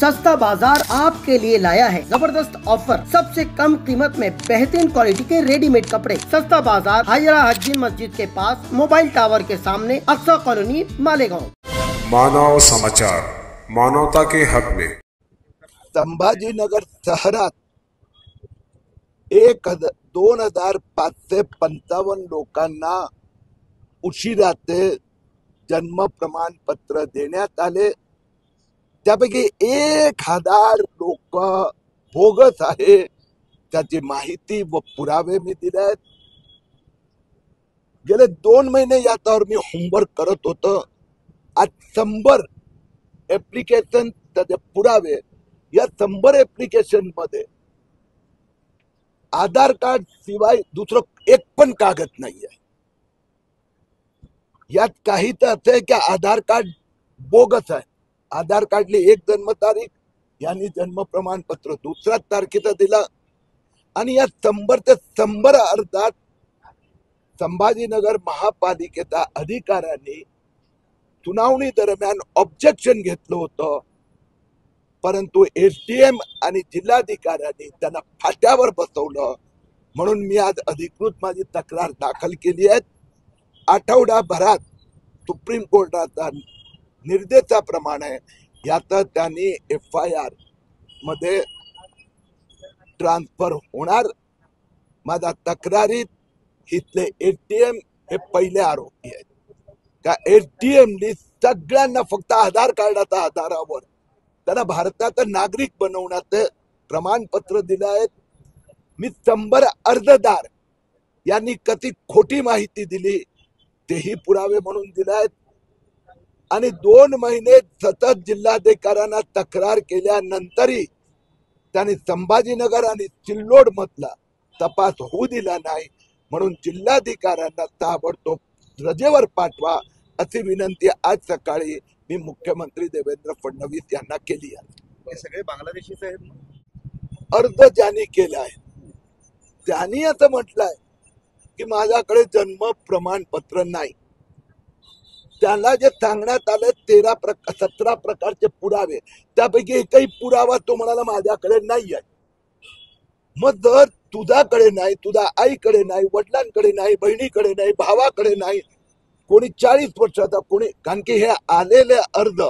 सस्ता बाजार आपके लिए लाया है जबरदस्त ऑफर। सबसे कम कीमत में बेहतरीन क्वालिटी के रेडीमेड कपड़े। सस्ता बाजार हायरा हज्जी मस्जिद के पास, मोबाइल टावर के सामने, अक्सा कॉलोनी, मालेगांव। मानव समाचार, मानवता के हक में। संभाजीनगर शहरात 2555 लोकांना उशिरा ते जन्म प्रमाणपत्र देण्यात आले। त्यापैकी 1000 लोक बोगस आहे, त्याची माहिती व पुरावे मी दिले आहेत। गेले 2 महिने याच्यावर मी होमवर्क करत होतो। आज 100 ऍप्लिकेशन, त्याचे पुरावे, या 100 ऍप्लिकेशन मध्ये आधार कार्ड शिवाय दुसरं एक पण कागद नाहीये। यात काही तर असं आहे की आधार कार्ड बोगस आहे। आधार कार्डली एक जन्म तारीख, यांनी जन्म प्रमाणपत्र दुसऱ्या तारखेचं दिलं आणि या 100 ते 100 अर्जात संभाजीनगर महापालिकेच्या अधिकाऱ्यांनी सुनावणी दरम्यान ऑब्जेक्शन घेतलं होतं, परंतु एसडीएम आणि जिल्हाधिकाऱ्यांनी त्यांना फाट्यावर बसवलं। म्हणून मी आज अधिकृत माझी तक्रार दाखल केली आहे। आठवडाभरात सुप्रीम कोर्टाचा निर्देशाप्रमाणे यात त्यांनी FIR मध्ये ट्रान्सफर होणार। माझ्या तक्रारीत इथले एसडीएम हे पहिले आरोपी आहेत। का एसडीएमनी सगळ्यांना फक्त आधार कार्डाच्या आधारावर त्यांना भारताचा नागरिक बनवण्याचे प्रमाणपत्र दिले आहेत। मी 100 अर्जदार यांनी कधी खोटी माहिती दिली तेही पुरावे म्हणून दिले आहेत। आणि 2 महिने सतत जिल्हाधिकाऱ्यांना तक्रार केल्यानंतरही त्यांनी संभाजीनगर आणि सिल्लोड मधला तपास होऊ दिला नाही। म्हणून जिल्हाधिकाऱ्यांना ताबडतोब रजेवर पाठवा अशी विनंती आज सकाळी मी मुख्यमंत्री देवेंद्र फडणवीस यांना केली आहे। हे सगळे बांगलादेशीच आहेत। अर्ज ज्यांनी केला आहे त्यांनी असं म्हटलंय की माझ्याकडे जन्म प्रमाणपत्र नाही। त्याला जे सांगण्यात आले 17 प्रकारचे पुरावे, त्यापैकी एकही पुरावा तो म्हणाला माझ्याकडे नाही आहे। मग जर तुझ्याकडे नाही, तुझ्या आईकडे नाही, वडिलांकडे नाही, बहिणीकडे नाही, भावाकडे नाही, कोणी 40 वर्षाचा, कोणी, कारण की हे आलेले अर्ज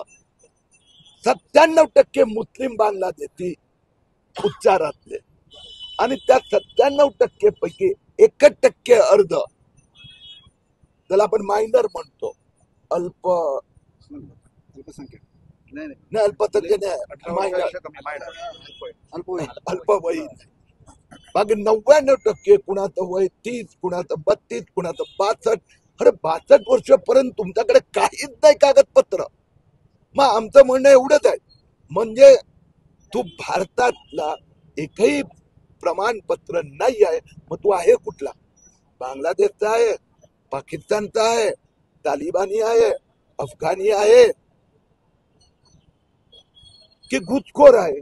97% मुस्लिम बांगलादेशी उच्चारातले आणि त्या 97% पैकी 1% अर्ज त्याला आपण मायनर म्हणतो, अल्पसंख्याक नाही, अल्पसंख्याक अल्पवयीन। बाकी 99% कुणाचं वय 30, कुणाचं 32, कुणाचं 62। अरे 62 वर्षापर्यंत तुमच्याकडे काहीच नाही कागदपत्र। मग आमचं म्हणणं एवढंच आहे, म्हणजे तू भारतातला एकही प्रमाणपत्र नाही आहे, मग तू आहे कुठला? बांगलादेशचा आहे, पाकिस्तानचा आहे, तालिबानी आहे, अफगाणी आहे की घुसखोर आहे,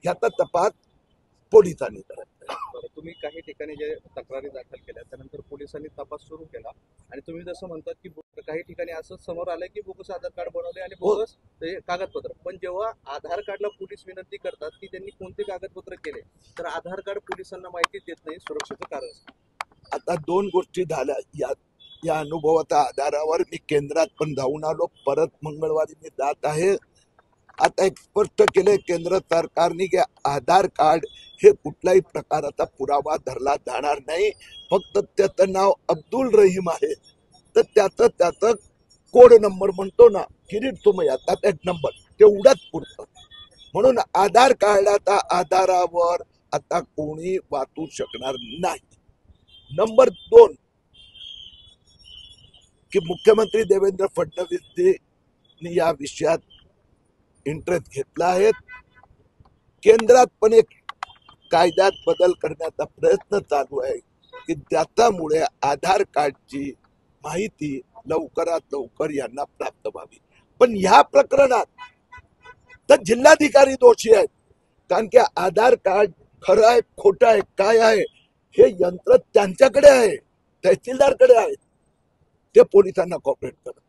याचा तपास पोलिसांनी करायचा। तुम्ही काही ठिकाणी जे तक्रारी दाखल केल्या त्यानंतर पोलिसांनी तपास सुरू केला आणि तुम्ही जसं म्हणतात की काही ठिकाणी असं समोर आलंय की बोगस आधार कार्ड बनवले आणि बोगस कागदपत्र। पण जेव्हा आधार कार्डला पोलीस विनंती करतात की त्यांनी कोणते कागदपत्र केले, तर आधार कार्ड पोलिसांना माहिती देत नाही सुरक्षेचं कारण। आता 2 गोष्टी झाल्या। या अनुभवाच्या आधारावर मी केंद्रात पण जाऊन आलो, परत मंगळवारी मी जात आहे। आता एक स्पष्ट केले केंद्र सरकारने की आधार कार्ड हे कुठल्याही प्रकारचा पुरावा धरला जाणार नाही। फक्त त्याचं नाव अब्दुल रहीम आहे तर त्याचं कोड नंबर म्हणतो ना, किरीट सुमया, त्याचा नंबर तेवढाच पुरतं। म्हणून आधार कार्डाच्या आधारावर आता कोणी वाचू शकणार नाही। नंबर 2 की मुख्यमंत्री देवेंद्र फडणवीस या विषयात इंटरेस्ट घेतला आहे। केंद्रात पण एक कायद्यात बदल करण्याचा प्रयत्न चालू आहे की त्याच्यामुळे आधार कार्डची माहिती लवकरात लवकर यांना प्राप्त व्हावी। पण ह्या प्रकरणात तर जिल्हाधिकारी दोषी आहेत, कारण की आधार कार्ड खरं आहे खोटं आहे काय आहे हे यंत्र त्यांच्याकडे आहे, तहसीलदारकडे आहे, ते पोलिसांना कॉपरेट करतात।